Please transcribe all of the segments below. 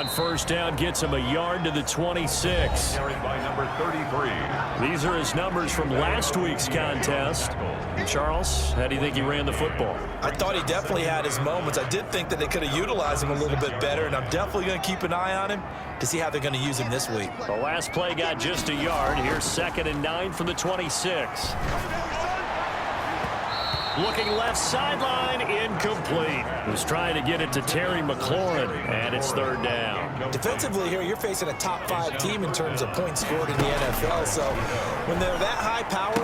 on first down gets him a yard to the 26. Carried by number 33. These are his numbers from last week's contest. Charles, how do you think he ran the football? I thought he definitely had his moments. I did think that they could have utilized him a little bit better, and I'm definitely going to keep an eye on him to see how they're going to use him this week. The last play got just a yard. Here's 2nd and 9 from the 26. Looking left sideline, incomplete. Was trying to get it to Terry McLaurin, and it's 3rd down. Defensively here, you're facing a top 5 team in terms of points scored in the NFL, so when they're that high power,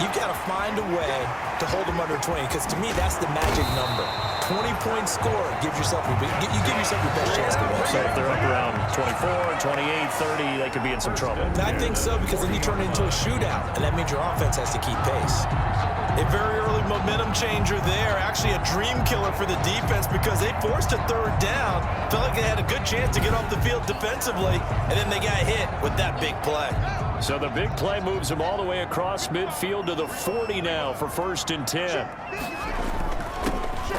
you've got to find a way to hold them under 20, because to me, that's the magic number. 20-point score gives yourself you give yourself your best chance to win. So if they're up around 24, 28, 30, they could be in some trouble. And I think so, because then you turn it into a shootout, and that means your offense has to keep pace. A very early momentum changer there. Actually a dream killer for the defense because they forced a 3rd down. Felt like they had a good chance to get off the field defensively, and then they got hit with that big play. So the big play moves him all the way across midfield to the 40 now for 1st and 10.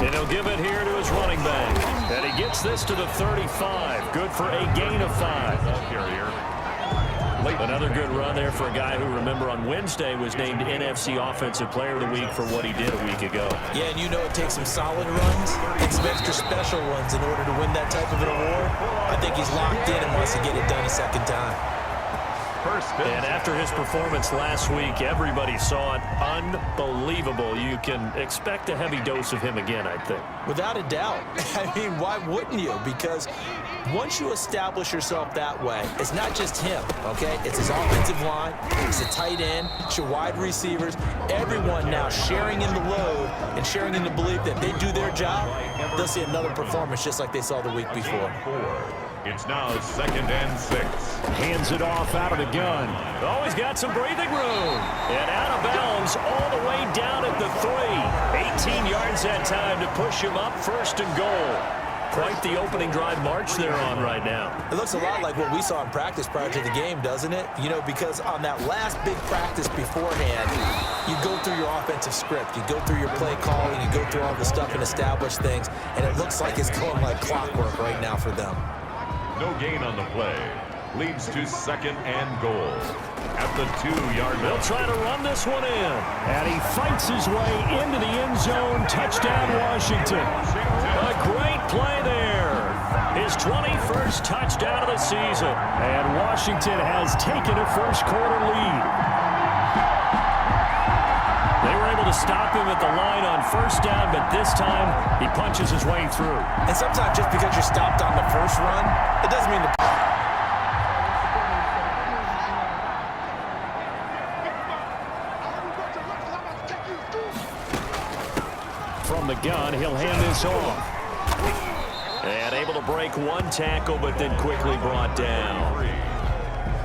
And he'll give it here to his running back. And he gets this to the 35. Good for a gain of 5. Another good run there for a guy who, remember, on Wednesday was named NFC Offensive Player of the Week for what he did a week ago. Yeah, and you know it takes some solid runs and some extra special ones in order to win that type of an award. I think he's locked in and wants to get it done a 2nd time. And after his performance last week, everybody saw it. Unbelievable. You can expect a heavy dose of him again, I think. Without a doubt. I mean, why wouldn't you? Because once you establish yourself that way, it's not just him, okay? It's his offensive line, it's the tight end, it's your wide receivers, everyone now sharing in the load and sharing in the belief that they do their job, they'll see another performance just like they saw the week before. It's now 2nd and 6. Hands it off out of the gun. Oh, he's got some breathing room. And out of bounds all the way down at the 3. 18 yards that time to push him up 1st and goal. Quite the opening drive march they're on right now. It looks a lot like what we saw in practice prior to the game, doesn't it? You know, because on that last big practice beforehand, you go through your offensive script, you go through your play calling, you go through all the stuff and establish things, and it looks like it's going like clockwork right now for them. No gain on the play. Leads to 2nd and goal. At the 2-yard line. They'll try to run this one in. And he fights his way into the end zone. Touchdown, Washington. A great play there. His 21st touchdown of the season. And Washington has taken a 1st quarter lead. They were able to stop him at the line on 1st down, but this time he punches his way through. And sometimes just because you're stopped on the first run, it doesn't mean the... From the gun, he'll hand this off. And able to break one tackle, but then quickly brought down.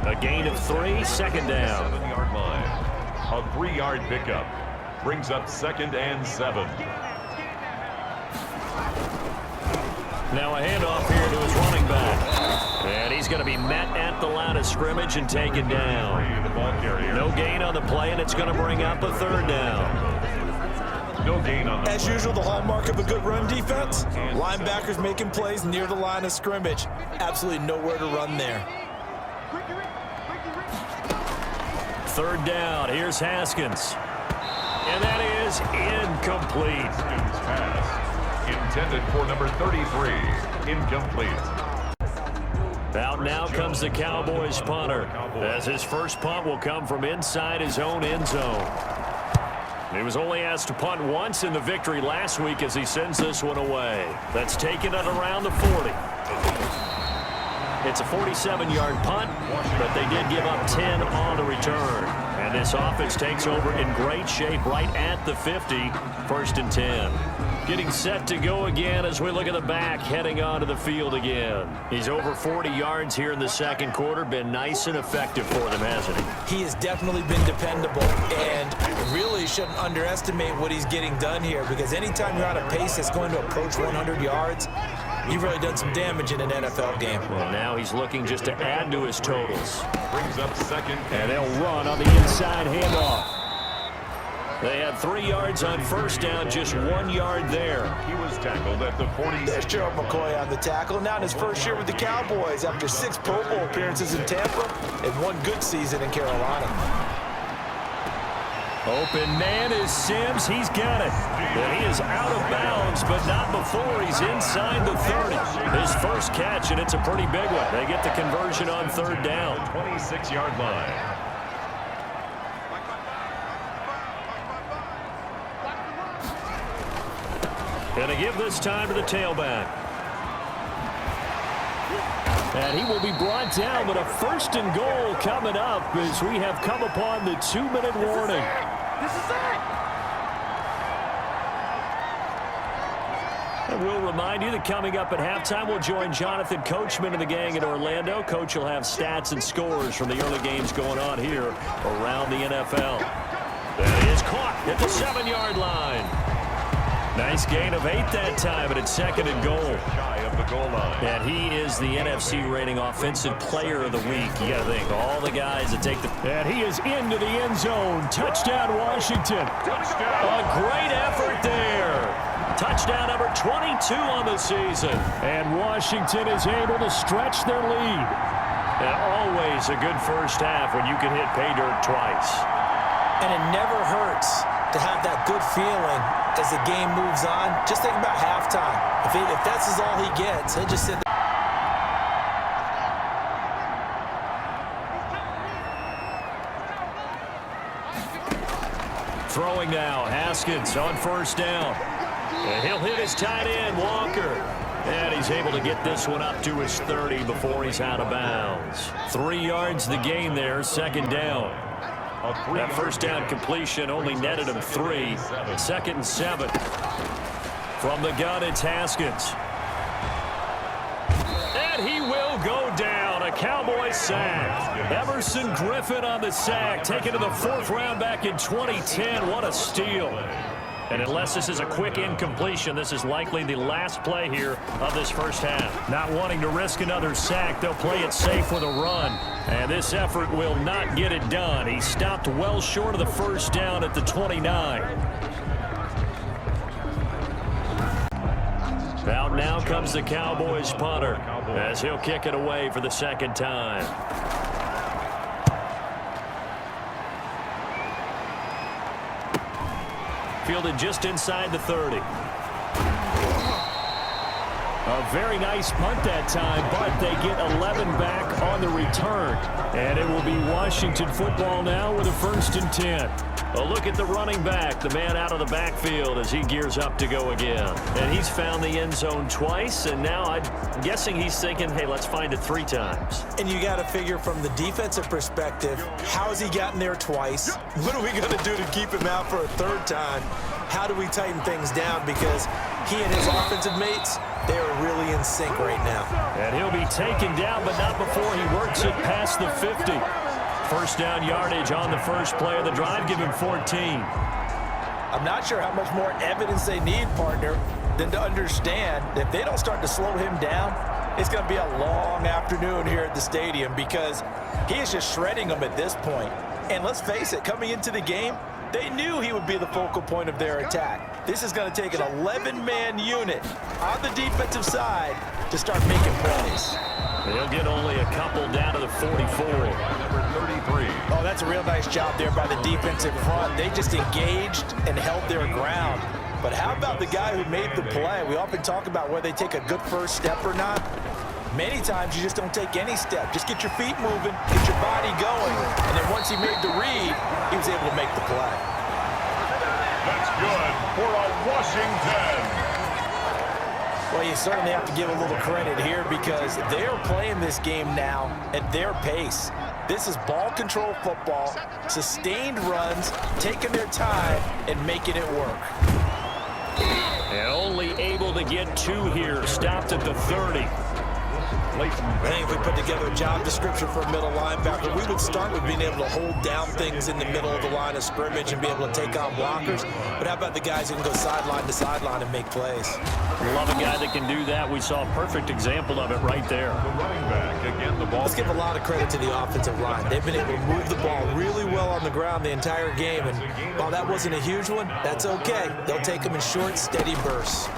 A gain of 3, 2nd down. 7-yard line. A 3-yard pickup. Brings up 2nd and 7. Now a handoff here to his running back. And he's going to be met at the line of scrimmage and taken down. No gain on the play, and it's going to bring up a 3rd down. No gain on the As usual, the hallmark of a good run defense, linebackers making plays near the line of scrimmage. Absolutely nowhere to run there. 3rd down. Here's Haskins. And that is incomplete. Pass intended for number 33. Incomplete. Out now comes the Cowboys punter, as his first punt will come from inside his own end zone. He was only asked to punt once in the victory last week as he sends this one away. That's taken at around the 40. It's a 47-yard punt, but they did give up 10 on the return. And this offense takes over in great shape right at the 50, 1st and 10. Getting set to go again as we look at the back, heading onto the field again. He's over 40 yards here in the 2nd quarter. Been nice and effective for them, hasn't he? He has definitely been dependable, and really shouldn't underestimate what he's getting done here, because anytime you're on a pace that's going to approach 100 yards, you've really done some damage in an NFL game. Well, now he's looking just to add to his totals. Brings up 2nd. And they'll run on the inside handoff. They had 3 yards on first down, just 1 yard there. He was tackled at the 46. There's Gerald McCoy on the tackle. Now in his first year with the Cowboys after 6 Pro Bowl appearances in Tampa and 1 good season in Carolina. Open man is Sims. He's got it. And he is out of bounds, but not before he's inside the 30. His first catch, and it's a pretty big one. They get the conversion on third down. 26-yard line. Going to give this time to the tailback. And he will be brought down, but a first and goal coming up as we have come upon the 2-minute warning. This is it. And we'll remind you that coming up at halftime, we'll join Jonathan Coachman and the gang in Orlando. Coach will have stats and scores from the early games going on here around the NFL. That is caught at the 7-yard line. Nice gain of 8 that time, and it's second and goal. Shy of the goal line. And he is the NFC rating offensive player of the week. You got to think, all the guys that take the... And he is into the end zone. Touchdown, Washington. Touchdown. A great effort there. Touchdown number 22 on the season. And Washington is able to stretch their lead. And always a good first half when you can hit pay dirt twice. And it never hurts to have that good feeling as the game moves on. Just think about halftime. If that's all he gets, he'll just sit there. Throwing now, Haskins on first down. And he'll hit his tight end, Walker. And he's able to get this one up to his 30 before he's out of bounds. 3 yards the gain there, second down. That first down completion only netted him 3. Second and 7. From the gun, it's Haskins. And he will go down. A Cowboy sack. Everson Griffin on the sack. Taken to the 4th round back in 2010. What a steal. And unless this is a quick incompletion, this is likely the last play here of this first half. Not wanting to risk another sack, they'll play it safe with a run. And this effort will not get it done. He stopped well short of the first down at the 29. Out now comes the Cowboys punter as he'll kick it away for the second time. Fielded just inside the 30. A very nice punt that time, but they get 11 back on the return. And it will be Washington football now with a 1st and 10. A look at the running back, the man out of the backfield as he gears up to go again. And he's found the end zone twice, and now I'm guessing he's thinking, hey, let's find it 3 times. And you got to figure from the defensive perspective, how has he gotten there twice? What are we going to do to keep him out for a 3rd time? How do we tighten things down? Because he and his offensive mates, they are really in sync right now. And he'll be taken down, but not before he works it past the 50. First down yardage on the first play of the drive, give him 14. I'm not sure how much more evidence they need, partner, than to understand that if they don't start to slow him down, it's going to be a long afternoon here at the stadium because he is just shredding them at this point. And let's face it, coming into the game, they knew he would be the focal point of their attack. This is going to take an 11-man unit on the defensive side to start making plays. They'll get only a couple down to the 44. Number 33. Oh, that's a real nice job there by the defensive front. They just engaged and held their ground. But how about the guy who made the play? We often talk about whether they take a good first step or not. Many times you just don't take any step. Just get your feet moving, get your body going. And then once he made the read, he was able to make the play. That's good for a Washington. Well, you certainly have to give a little credit here because they are playing this game now at their pace. This is ball control football, sustained runs, taking their time and making it work. And only able to get 2 here, stopped at the 30. Leighton I Van think if we put together a job description for a middle linebacker, we would start with being able to hold down things in the middle of the line of scrimmage and be able to take on blockers. But how about the guys who can go sideline to sideline and make plays? Love a guy that can do that. We saw a perfect example of it right there. The running back. Again, the ball. Let's give a lot of credit to the offensive line. They've been able to move the ball really well on the ground the entire game. And while that wasn't a huge one, that's okay. They'll take them in short, steady bursts.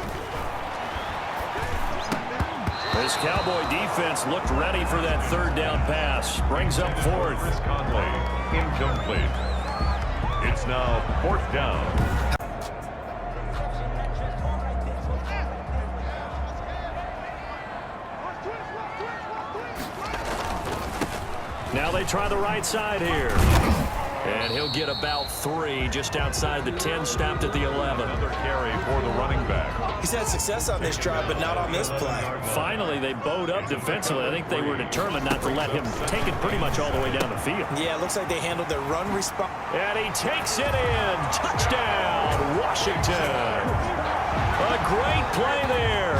This Cowboy defense looked ready for that third down pass. Brings up fourth. Chris Conley, incomplete. It's now 4th down. Now they try the right side here. And he'll get about 3 just outside the 10, stopped at the 11. Another carry for the running back. He's had success on this drive, but not on this play. Finally, they bowed up defensively. I think they were determined not to let him take it pretty much all the way down the field. Yeah, it looks like they handled their run response. And he takes it in. Touchdown, Washington. A great play there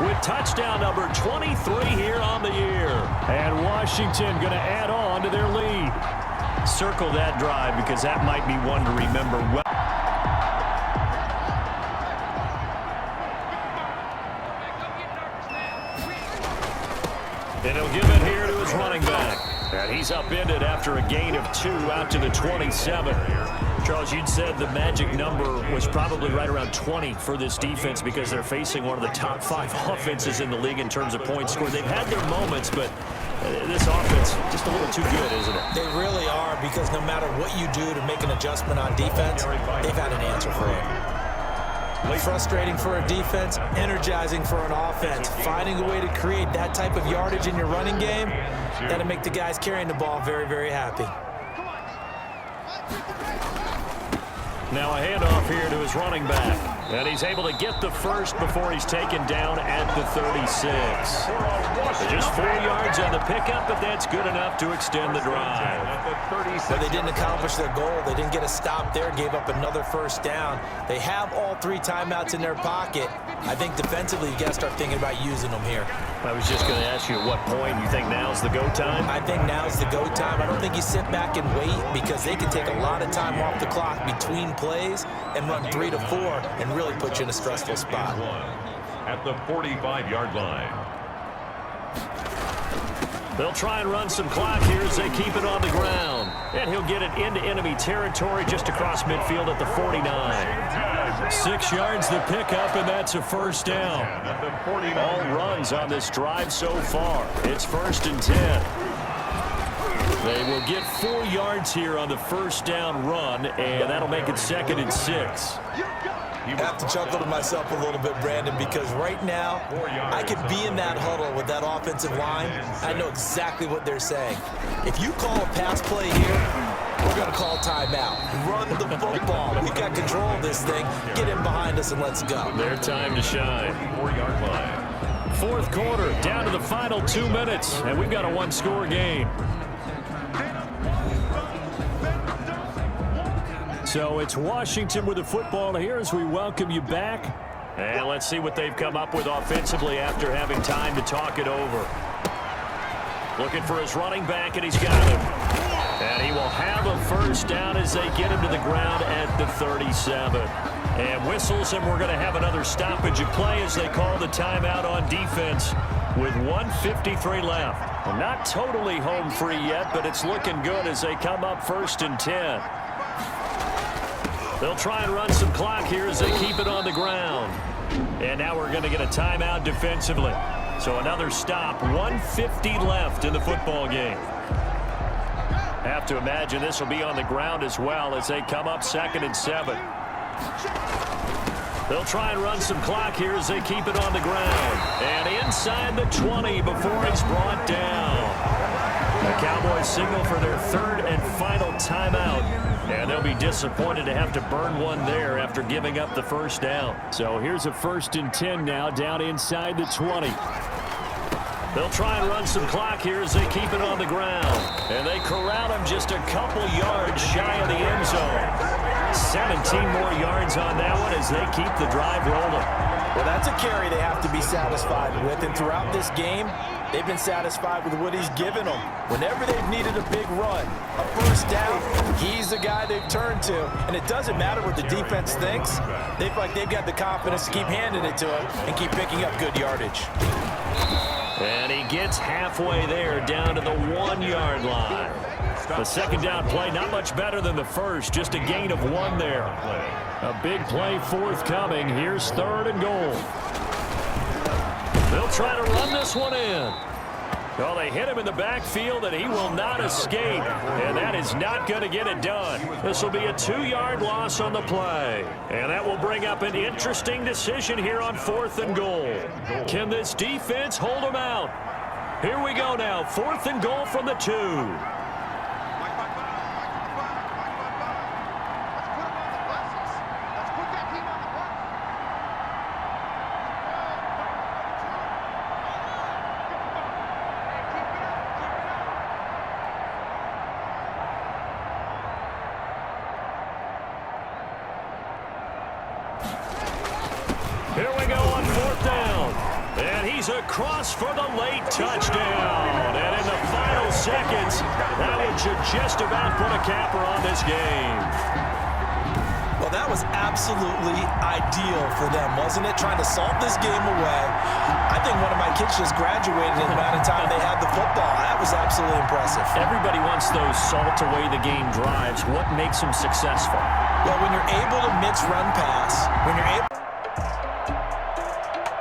with touchdown number 23 here on the year. And Washington going to add on to their lead. Circle that drive because that might be one to remember well. And he'll give it here to his running back. And he's upended after a gain of 2 out to the 27. Charles, you'd said the magic number was probably right around 20 for this defense because they're facing one of the top 5 offenses in the league in terms of points scored. They've had their moments, but this offense just a little too good, isn't it? They really are, because no matter what you do to make an adjustment on defense, they've had an answer for it. Frustrating for a defense, energizing for an offense. Finding a way to create that type of yardage in your running game, that'll make the guys carrying the ball very, very happy. Now a handoff here to his running back. And he's able to get the first before he's taken down at the 36. Just 4 yards on the pickup, but that's good enough to extend the drive. But they didn't accomplish their goal. They didn't get a stop there, gave up another first down. They have all 3 timeouts in their pocket. I think defensively you got to start thinking about using them here. I was just going to ask you at what point you think now's the go time? I think now's the go time. I don't think you sit back and wait, because they can take a lot of time off the clock between plays and run 3 to 4 and really put you in a stressful spot. At the 45-yard line. They'll try and run some clock here as they keep it on the ground. And he'll get it into enemy territory just across midfield at the 49. 6 yards the pickup, and that's a first down. All runs on this drive so far. It's 1st and 10. They will get 4 yards here on the first down run, and that'll make it 2nd and 6. I have to chuckle to myself a little bit, Brandon, because right now I could be in that huddle with that offensive line. I know exactly what they're saying. If you call a pass play here, we're going to call timeout. Run the football. We've got control of this thing. Get in behind us and let's go. Their time to shine. 4-yard line. 4th quarter, down to the final 2 minutes, and we've got a 1-score game. So it's Washington with the football here as we welcome you back. And let's see what they've come up with offensively after having time to talk it over. Looking for his running back, and he's got him. And he will have a first down as they get him to the ground at the 37. And whistles, and we're going to have another stoppage of play as they call the timeout on defense with 1:53 left. Well, not totally home free yet, but it's looking good as they come up 1st and 10. They'll try and run some clock here as they keep it on the ground. And now we're going to get a timeout defensively. So another stop, 1:50 left in the football game. Have to imagine this will be on the ground as well as they come up 2nd and 7. They'll try and run some clock here as they keep it on the ground. And inside the 20 before he's brought down. The Cowboys signal for their 3rd and final timeout. And they'll be disappointed to have to burn one there after giving up the first down. So here's a 1st and 10 now, down inside the 20. They'll try and run some clock here as they keep it on the ground. And they corral him just a couple yards shy of the end zone. 17 more yards on that one as they keep the drive rolling. Well, that's a carry they have to be satisfied with, and throughout this game, they've been satisfied with what he's given them. Whenever they've needed a big run, a first down, he's the guy they've turned to. And it doesn't matter what the defense thinks. They feel like they've got the confidence to keep handing it to him and keep picking up good yardage. And he gets halfway there, down to the 1-yard line. The second down play, not much better than the first, just a gain of 1 there. A big play forthcoming. Here's 3rd and goal. They'll try to run this one in. Well, they hit him in the backfield, and he will not escape. And that is not going to get it done. This will be a 2-yard loss on the play. And that will bring up an interesting decision here on 4th and goal. Can this defense hold them out? Here we go now. 4th and goal from the 2. Here we go on 4th down. And he's across for the late touchdown. And in the final seconds, that one should just about put a capper on this game. Well, that was absolutely ideal for them, wasn't it? Trying to salt this game away. I think one of my kids just graduated in the amount of time they had the football. That was absolutely impressive. Everybody wants those salt away the game drives. What makes them successful? Well, when you're able to mix run pass, when you're able...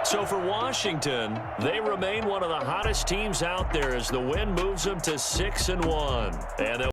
So for Washington, they remain one of the hottest teams out there as the win moves them to 6-1. And they'll